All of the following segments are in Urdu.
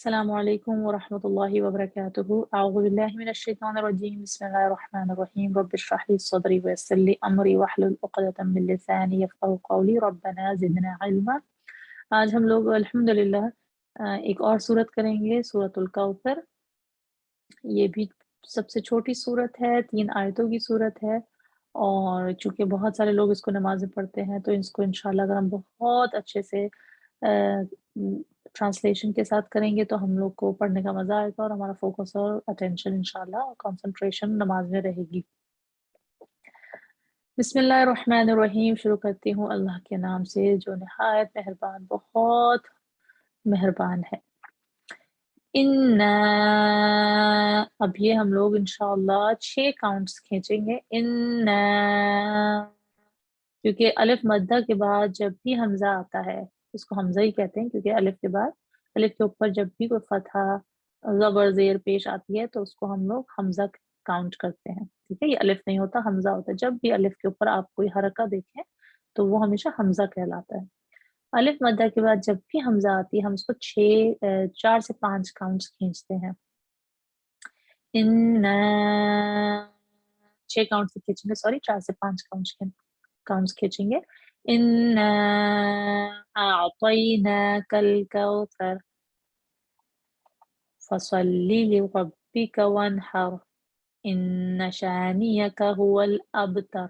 السلام علیکم ورحمۃ اللہ وبرکاتہ اعوذ باللہ من الشیطان الرجیم بسم اللہ الرحمن الرحیم رب اشرح لی صدری ویسر لی امری واحلل عقدۃ من لسانی یفقہوا قولی ربنا زدنا علما۔ آج ہم لوگ الحمدللہ ایک اور صورت کریں گے، سورۃ الکوثر۔ یہ بھی سب سے چھوٹی صورت ہے، 3 آیتوں کی صورت ہے، اور چونکہ بہت سارے لوگ اس کو نمازیں پڑھتے ہیں تو اس کو انشاءاللہ اگر ہم بہت اچھے سے ٹرانسلیشن کے ساتھ کریں گے تو ہم لوگ کو پڑھنے کا مزہ آئے گا، اور ہمارا فوکس اور اٹینشن انشاءاللہ اور کنسنٹریشن نماز میں رہے گی۔ بسم اللہ الرحمن الرحیم، شروع کرتی ہوں اللہ کے نام سے جو نہایت مہربان، بہت مہربان ہے۔ اِنَّا، اب یہ ہم لوگ انشاءاللہ 6 کاؤنٹس کھینچیں گے۔ اِنَّا، کیونکہ الف مدہ کے بعد جب بھی حمزہ آتا ہے، اس کو حمزہ ہی کہتے ہیں کیونکہ الف کے بعد، الف کے اوپر جب بھی کوئی فتحہ زبر زیر پیش آتی ہے تو اس کو ہم لوگ حمزہ کاؤنٹ کرتے ہیں، ٹھیک ہے۔ یہ الف نہیں ہوتا، حمزہ ہوتا ہے۔ جب بھی الف کے اوپر آپ کوئی حرکہ دیکھیں تو وہ ہمیشہ حمزہ کہلاتا ہے۔ الف مدہ کے بعد جب بھی حمزہ آتی ہے ہم اس کو 4 سے 5 کاؤنٹس کھینچتے ہیں۔ ان 6 کاؤنٹس کھینچیں گے، سوری 4 سے 5 کاؤنٹس کھینچیں گے۔ اِنَّا أَعْطَيْنَاكَ الْكَوْثَرَ فَصَلِّ لِرَبِّكَ وَانْحَرْ إِنَّ شَانِئَكَ هُوَ الْأَبْتَرُ۔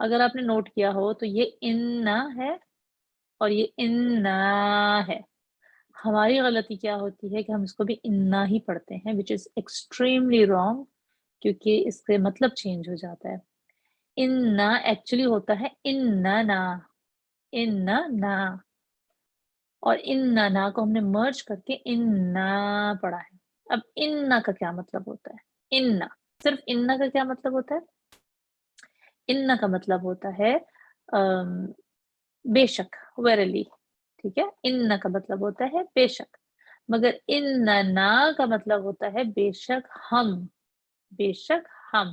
اگر آپ نے نوٹ کیا ہو تو یہ اِنَّا ہے اور یہ اِنَّا ہے۔ ہماری غلطی کیا ہوتی ہے کہ ہم اس کو بھی اِنَّا ہی پڑھتے ہیں which is extremely wrong، کیونکہ اس سے مطلب چینج ہو جاتا ہے۔ اِنَّا ایکچولی ہوتا ہے اِنَّنا، اِنَّنا، اور اِنَّنا کو ہم نے مرج کر کے اِنَّا پڑھا ہے۔ اب اِنَّا کا کیا مطلب ہوتا ہے؟ اِنَّا، صرف اِنَّا کا کیا مطلب ہوتا ہے؟ اِنَّا کا مطلب ہوتا ہے بے شک، ویرلی، ٹھیک ہے۔ اِنَّا کا مطلب ہوتا ہے بے شک، مگر اِنَّنا کا مطلب ہوتا ہے بے شک ہم، بے شک ہم۔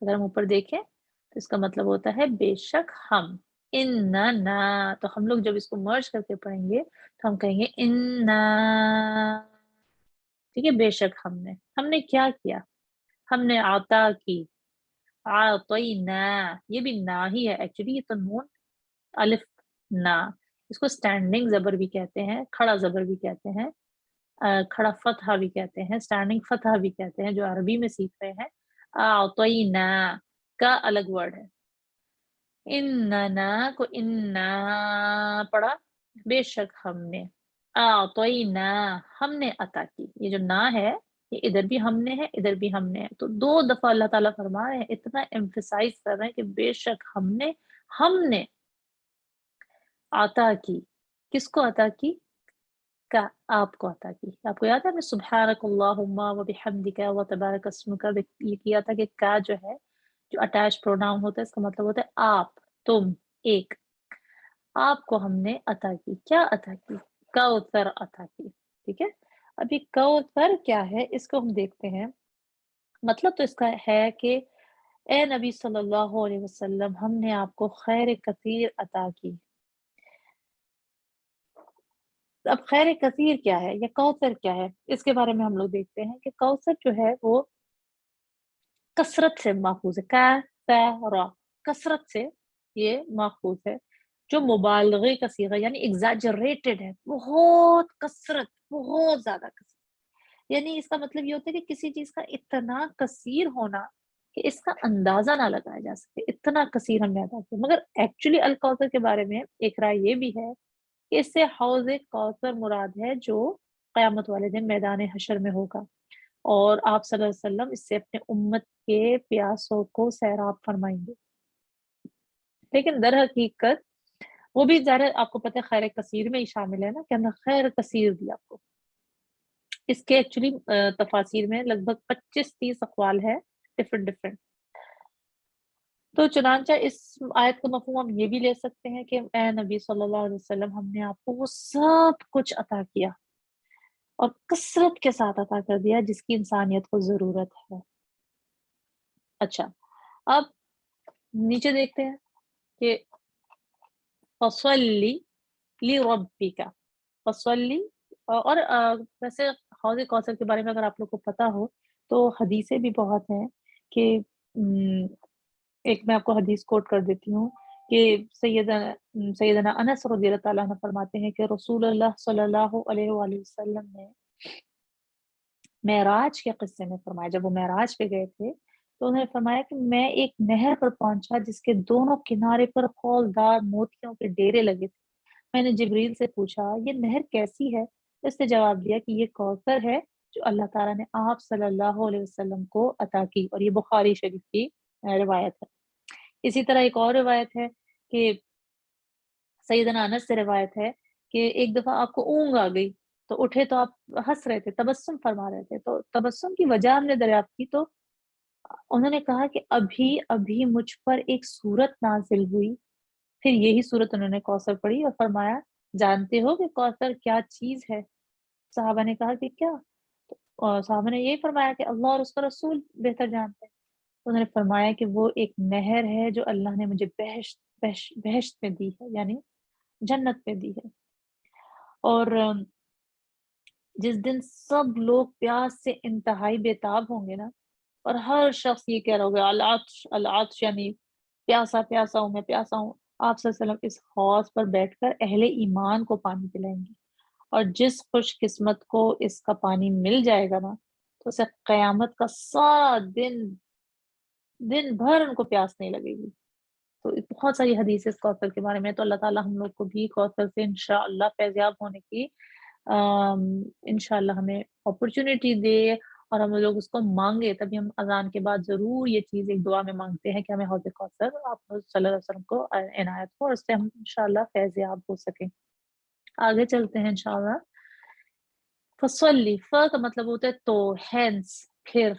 اگر ہم اوپر دیکھیں تو اس کا مطلب ہوتا ہے بے شک ہم، اِنَّنا۔ تو ہم لوگ جب اس کو مرج کر کے پڑھیں گے تو ہم کہیں گے اِنَّا، ٹھیک ہے۔ بے شک ہم نے کیا کیا؟ ہم نے عطا کی، عطینا، یہ بھی نا ہی ہے ایکچولی، یہ تو نون الف نا، اس کو اسٹینڈنگ زبر بھی کہتے ہیں، کھڑا زبر بھی کہتے ہیں، کھڑا فتحہ بھی کہتے ہیں، اسٹینڈنگ فتحہ بھی کہتے ہیں، جو عربی میں سیکھ رہے ہیں۔ اعطینا کا الگ ورڈ ہے۔ اننا کو اننا پڑھا، بے شک ہم نے، اعطینا ہم نے عطا کی۔ یہ جو نا ہے یہ ادھر بھی ہم نے ہے، ادھر بھی ہم نے ہے، تو 2 دفعہ اللہ تعالیٰ فرما رہے ہیں، اتنا ایمفسائز کر رہے ہیں کہ بے شک ہم نے عطا کی۔ کس کو عطا کی؟ کا آپ کو عطا کی۔ آپ کو یاد ہے میں سبحانک اللہم و بحمدک و تبارک اسمک یہ کیا تھا کہ کا جو ہے، جو اٹیچ پروناؤن ہوتا ہے اس کا مطلب ہوتا ہے آپ، تم، ایک۔ آپ کو ہم نے عطا کی، کیا عطا کی؟ کوثر عطا کی، ٹھیک ہے۔ ابھی کوثر کیا ہے اس کو ہم دیکھتے ہیں۔ مطلب تو اس کا ہے کہ اے نبی صلی اللہ علیہ وسلم ہم نے آپ کو خیر کثیر عطا کی۔ اب خیر کثیر کیا ہے یا کوثر کیا ہے، اس کے بارے میں ہم لوگ دیکھتے ہیں کہ کوثر جو ہے وہ کثرت سے ماخوذ ہے، کثرہ، کثرت سے یہ ماخوذ ہے، جو مبالغے کا صیغہ یعنی ایگزیجریٹڈ ہے، بہت کثرت، بہت زیادہ کثرت۔ یعنی اس کا مطلب یہ ہوتا ہے کہ کسی چیز کا اتنا کثیر ہونا کہ اس کا اندازہ نہ لگایا جا سکے، اتنا کثیر ہم نے عطا کیا۔ مگر ایکچولی الکوثر کے بارے میں ایک رائے یہ بھی ہے کہ اس سے حوض کوثر مراد ہے جو قیامت والے دن میدان حشر میں ہوگا، اور آپ صلی اللہ علیہ وسلم اس سے اپنے امت کے پیاسوں کو سیراب فرمائیں گے۔ لیکن در حقیقت وہ بھی ظاہر آپ کو پتہ ہے خیر کثیر میں ہی شامل ہے نا، کہ ہم نے خیر کثیر دیا آپ کو۔ اس کے ایکچولی تفاسیر میں لگ بھگ 25-30 اقوال ہے، ڈفرنٹ۔ تو چنانچہ اس آیت کا مفہوم ہم یہ بھی لے سکتے ہیں کہ اے نبی صلی اللہ علیہ وسلم ہم نے آپ کو وہ سب کچھ عطا کیا اور کثرت کے ساتھ عطا کر دیا جس کی انسانیت کو ضرورت ہے۔ اچھا، اب نیچے دیکھتے ہیں کہ فصلی لربک، فصلی اور ویسے حوض کوثر کے بارے میں اگر آپ لوگ کو پتہ ہو تو حدیثیں بھی بہت ہیں کہ ایک میں آپ کو حدیث کوٹ کر دیتی ہوں کہ سیدنا انس رضی اللہ تعالیٰ عنہ فرماتے ہیں کہ رسول اللہ صلی اللہ علیہ وآلہ وسلم نے معراج کے قصے میں فرمایا، جب وہ معراج پہ گئے تھے تو انہوں نے فرمایا کہ میں ایک نہر پر پہنچا جس کے دونوں کنارے پر خولدار موتیوں کے ڈیرے لگے تھے۔ میں نے جبریل سے پوچھا یہ نہر کیسی ہے؟ اس نے جواب دیا کہ یہ کوثر ہے جو اللہ تعالیٰ نے آپ صلی اللہ علیہ وسلم کو عطا کی، اور یہ بخاری شریف کی روایت ہے۔ اسی طرح ایک اور روایت ہے کہ سیدنا انس سے روایت ہے کہ ایک دفعہ آپ کو اونگ آ گئی تو اٹھے تو آپ ہنس رہے تھے، تبسم فرما رہے تھے، تو تبسم کی وجہ ہم نے دریافت کی تو انہوں نے کہا کہ ابھی ابھی مجھ پر ایک صورت نازل ہوئی، پھر یہی صورت انہوں نے کوثر پڑھی اور فرمایا جانتے ہو کہ کوثر کیا چیز ہے؟ صحابہ نے کہا کہ کیا؟ اور صحابہ نے یہی فرمایا کہ اللہ اور اس کا رسول بہتر جانتے ہیں۔ انہوں نے فرمایا کہ وہ ایک نہر ہے جو اللہ نے مجھے بہشت میں دی ہے، یعنی جنت میں دی ہے، اور جس دن سب لوگ پیاس سے انتہائی بےتاب ہوں گے نا، اور ہر شخص یہ کہہ رہا ہوگا العطش العطش، یعنی پیاسا پیاسا ہوں، میں پیاسا ہوں، آپ صلی اللہ علیہ وسلم اس حوض پر بیٹھ کر اہل ایمان کو پانی پلائیں گے، اور جس خوش قسمت کو اس کا پانی مل جائے گا نا تو اسے قیامت کا سارا دن بھر ان کو پیاس نہیں لگے گی۔ تو بہت ساری حدیث اس کوثر کے بارے میں، تو اللہ تعالیٰ ہم لوگ کو بھی کوثر سے انشاءاللہ فیضیاب ہونے کی انشاءاللہ ہمیں اپرچونٹی دے، اور ہم لوگ اس کو مانگے، تبھی ہم اذان کے بعد ضرور یہ چیز ایک دعا میں مانگتے ہیں کہ ہمیں حوض کوثر آپ صلی اللہ علیہ وسلم کو عنایت ہو، اور اس سے ہم انشاءاللہ فیضیاب ہو سکیں۔ آگے چلتے ہیں انشاءاللہ۔ فصلی، ف کا مطلب ہوتا ہے تو، ہینس، پھر،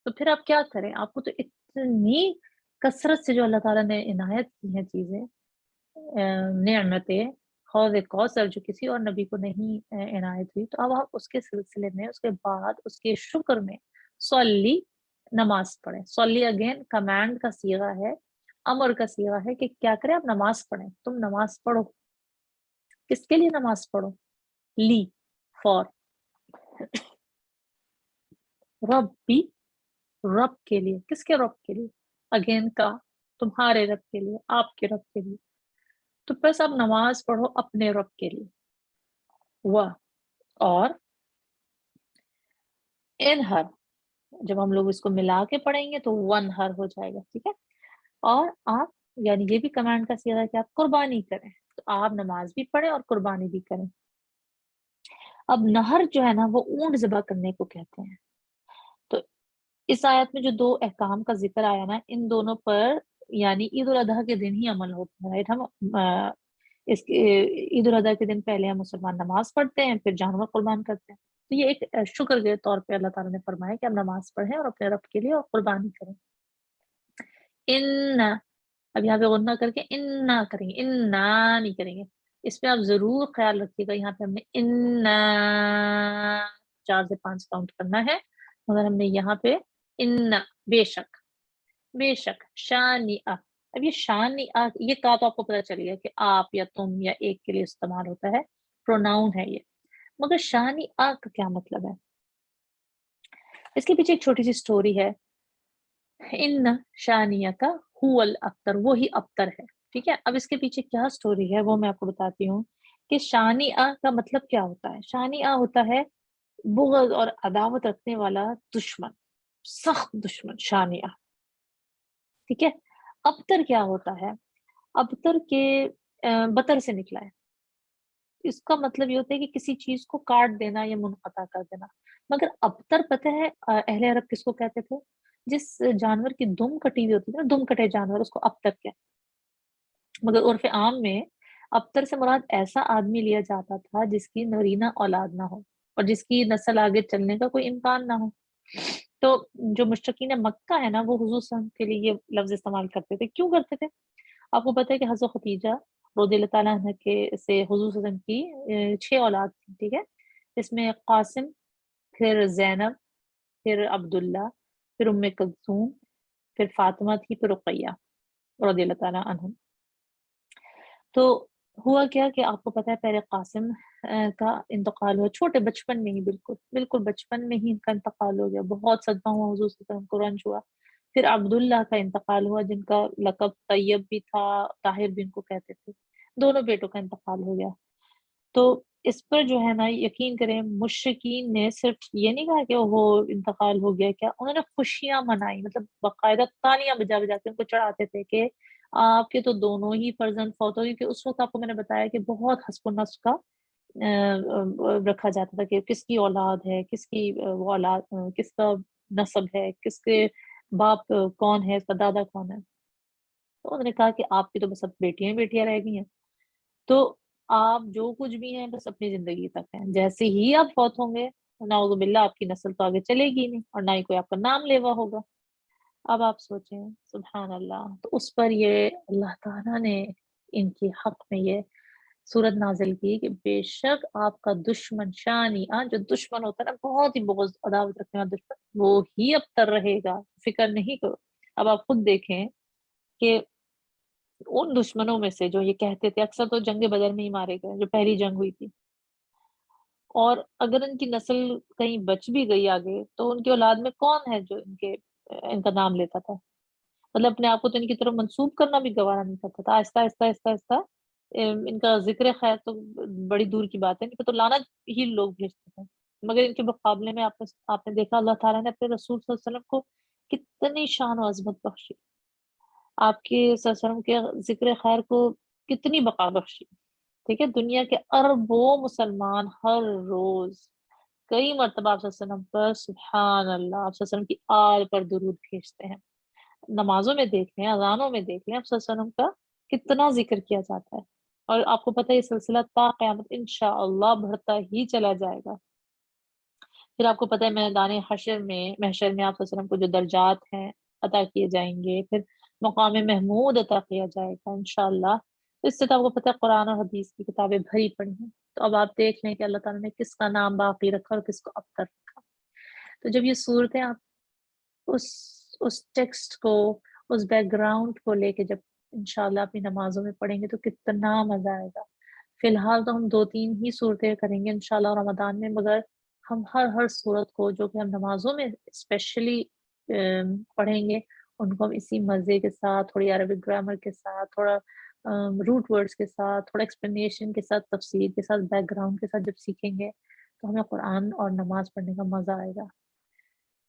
تو پھر آپ کیا کریں؟ آپ کو تو اتنی کثرت سے جو اللہ تعالیٰ نے عنایت کی ہیں چیزیں، نعمتیں، حوض کوثر جو کسی اور نبی کو نہیں عنایت ہوئی، تو اب آپ اس کے سلسلے میں اس کے بعد اس کے شکر میں صلی، نماز پڑھیں۔ صلی اگین کمانڈ کا صیغہ ہے، امر کا صیغہ ہے کہ کیا کریں؟ آپ نماز پڑھیں، تم نماز پڑھو۔ کس کے لیے نماز پڑھو؟ لی، فور، ربی، رب کے لیے۔ کس کے رب کے لیے؟ اگین کا، تمہارے رب کے لیے، آپ کے رب کے لیے۔ تو بس آپ نماز پڑھو اپنے رب کے لیے۔ وہ اور انہر، جب ہم لوگ اس کو ملا کے پڑھیں گے تو ون ہر ہو جائے گا، ٹھیک ہے؟ اور آپ، یعنی یہ بھی کمانڈ کا صیغہ ہے کہ آپ قربانی کریں، تو آپ نماز بھی پڑھیں اور قربانی بھی کریں۔ اب نہر جو ہے نا وہ اونٹ ذبح کرنے کو کہتے ہیں۔ تو اس آیت میں جو دو احکام کا ذکر آیا نا، ان دونوں پر یعنی عید الاضحیٰ کے دن ہی عمل ہوتا ہے، رائٹ؟ ہم اس عید الاضحیٰ کے دن پہلے ہم مسلمان نماز پڑھتے ہیں، پھر جانور قربان کرتے ہیں۔ تو یہ ایک شکر کے طور پہ اللہ تعالیٰ نے فرمایا کہ آپ نماز پڑھیں اور اپنے رب کے لیے اور قربانی کریں۔ ان، اب یہاں پہ غنہ کر کے انا کریں گے، انا نہیں کریں گے، اس پہ آپ ضرور خیال رکھیے گا۔ یہاں پہ ہم نے انا 4 سے 5 کاؤنٹ کرنا ہے، مگر ہم نے یہاں پہ انا، بے شک، بے شک، شانئہ۔ اب یہ شانئہ، یہ کا تو آپ کو پتہ چل گیا کہ آپ یا تم یا ایک کے لیے استعمال ہوتا ہے، پروناؤن ہے یہ، مگر شانئہ کا کیا مطلب ہے؟ اس کے پیچھے ایک چھوٹی سی سٹوری ہے۔ ان شانیہ کا هو الابتر، وہی ابتر ہے، ٹھیک ہے؟ اب اس کے پیچھے کیا سٹوری ہے وہ میں آپ کو بتاتی ہوں کہ شانیہ کا مطلب کیا ہوتا ہے۔ شانیہ ہوتا ہے بغض اور عداوت رکھنے والا دشمن، سخت دشمن، شانیہ، ٹھیک ہے؟ ابتر کیا ہوتا ہے؟ ابتر کے بطر سے نکلا ہے، اس کا مطلب یہ ہوتا ہے کہ کسی چیز کو کاٹ دینا یا منقطع کر دینا۔ مگر ابتر پتہ ہے اہل عرب کس کو کہتے تھے؟ جس جانور کی دم کٹی ہوئی ہوتی تھی نا، دم کٹے جانور، اس کو ابتر کہتے۔ مگر عرف عام میں ابتر سے مراد ایسا آدمی لیا جاتا تھا جس کی نرینہ اولاد نہ ہو اور جس کی نسل آگے چلنے کا کوئی امکان نہ ہو۔ تو جو مشرکین مکہ ہے نا، وہ حضور صلی اللہ علیہ وسلم کے لیے یہ لفظ استعمال کرتے تھے۔ کیوں کرتے تھے؟ آپ کو پتہ ہے کہ حضرت خدیجہ رضی اللہ تعالیٰ عنہ کے سے حضور صلی اللہ علیہ وسلم کی 6 اولاد تھی، ٹھیک ہے؟ اس میں قاسم، پھر زینب، پھر عبداللہ، پھر ام کلثوم، پھر فاطمہ تھی، پھر رقیہ رضی اللہ تعالیٰ عنہ۔ تو ہوا کیا کہ آپ کو پتہ ہے پہلے قاسم کا انتقال ہوا چھوٹے بچپن میں ہی، بالکل بچپن میں ہی ان کا انتقال ہو گیا، بہت صدمہ ہوا حضور صلی اللہ علیہ وسلم کو، رنج ہوا۔ پھر عبداللہ کا انتقال ہوا جن کا لقب طیب بھی تھا، طاہر بھی ان کو کہتے تھے، دونوں بیٹوں کا انتقال ہو گیا۔ تو اس پر جو ہے نا یقین کریں مشرکین نے صرف یہ نہیں کہا کہ وہ انتقال ہو گیا کیا، انہوں نے خوشیاں منائی، مطلب باقاعدہ تالیاں بجا بجا کے ان کو چڑھاتے تھے کہ آپ کے تو دونوں ہی فرزند فوت ہو گئے، کہ اس وقت آپ کو میں نے بتایا کہ بہت حسب و نفس کا رکھا جاتا تھا کہ کس کی اولاد ہے، کس کی وہ اولاد کس کا نسب ہے، کس کے باپ کون ہے، اس کا دادا کون ہے۔ تو انہوں نے کہا کہ آپ کی تو بس اب بیٹیاں ہی بیٹیاں رہ گئی ہیں، تو آپ جو کچھ بھی ہیں بس اپنی زندگی تک ہیں، جیسے ہی آپ فوت ہوں گے نعوذ باللہ آپ کی نسل تو آگے چلے گی نہیں اور نہ ہی کوئی آپ کا نام لیوا ہوگا۔ اب آپ سوچیں سبحان اللہ، تو اس پر یہ اللہ تعالیٰ نے ان کے حق میں یہ صورت نازل کی کہ بے شک آپ کا دشمن شانی جو دشمن ہوتا ہے نا بہت ہی بغض عداوت رکھنے والا دشمن، وہ ہی اب تر رہے گا، فکر نہیں کرو۔ اب آپ خود دیکھیں کہ ان دشمنوں میں سے جو یہ کہتے تھے، اکثر تو جنگ بدر میں ہی مارے گئے جو پہلی جنگ ہوئی تھی، اور اگر ان کی نسل کہیں بچ بھی گئی آگے تو ان کی اولاد میں کون ہے جو ان کا نام لیتا تھا، مطلب اپنے آپ کو تو ان کی طرف منسوب کرنا بھی گوارا نہیں کرتا تھا، آہستہ آہستہ آہستہ آہستہ ان کا ذکر خیر تو بڑی دور کی بات ہے، ان پہ تو لعنت ہی لوگ بھیجتے تھے، مگر ان کے مقابلے میں آپ نے دیکھا اللہ تعالیٰ نے اپنے رسول صلی اللہ علیہ وسلم کو کتنی شان و عظمت بخشی، آپ کے صلی اللہ علیہ وسلم کے ذکر خیر کو کتنی بقا بخشی، ٹھیک ہے، دنیا کے اربوں مسلمان ہر روز کئی مرتبہ آپ صلی اللہ علیہ وسلم پر سبحان اللہ، آپ صلی اللہ علیہ وسلم کی آل پر درود بھیجتے ہیں، نمازوں میں دیکھ لیں، اذانوں میں دیکھ لیں، آپ صلی اللہ علیہ وسلم کا کتنا ذکر کیا جاتا ہے، اور آپ کو پتہ ہے یہ سلسلہ تا قیامت انشاءاللہ بڑھتا ہی چلا جائے گا۔ پھر آپ کو پتہ ہے میدان محشر میں آپ صلی اللہ علیہ وسلم کو جو درجات ہیں عطا کیے جائیں گے، پھر مقام محمود عطا کیا جائے گا انشاءاللہ۔ اس سے تو آپ کو پتہ ہے قرآن اور حدیث کی کتابیں بھری پڑی ہیں، تو اب آپ دیکھ لیں کہ اللہ تعالیٰ نے کس کا نام باقی رکھا اور کس کو ابتر رکھا۔ تو جب یہ صورتیں آپ اس اس ٹیکسٹ کو، اس بیک گراؤنڈ کو لے کے جب انشاءاللہ اپنی نمازوں میں پڑھیں گے تو کتنا مزہ آئے گا۔ فی الحال تو ہم 2-3 ہی صورتیں کریں گے انشاءاللہ رمضان میں، مگر ہم ہر صورت کو جو کہ ہم نمازوں میں اسپیشلی پڑھیں گے ان کو ہم اسی مزے کے ساتھ، تھوڑی عربک گرامر کے ساتھ، تھوڑا روٹ ورڈز کے ساتھ، تھوڑا ایکسپلینیشن کے ساتھ، تفسیر کے ساتھ، بیک گراؤنڈ کے ساتھ جب سیکھیں گے تو ہمیں قرآن اور نماز پڑھنے کا مزہ آئے گا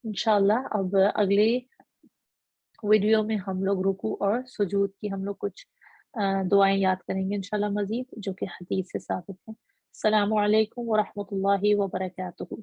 انشاءاللہ۔ اب اگلی ویڈیو میں ہم لوگ رکوع اور سجود کی ہم لوگ کچھ دعائیں یاد کریں گے انشاءاللہ مزید، جو کہ حدیث سے ثابت ہیں۔ السلام علیکم ورحمۃ اللہ وبرکاتہ۔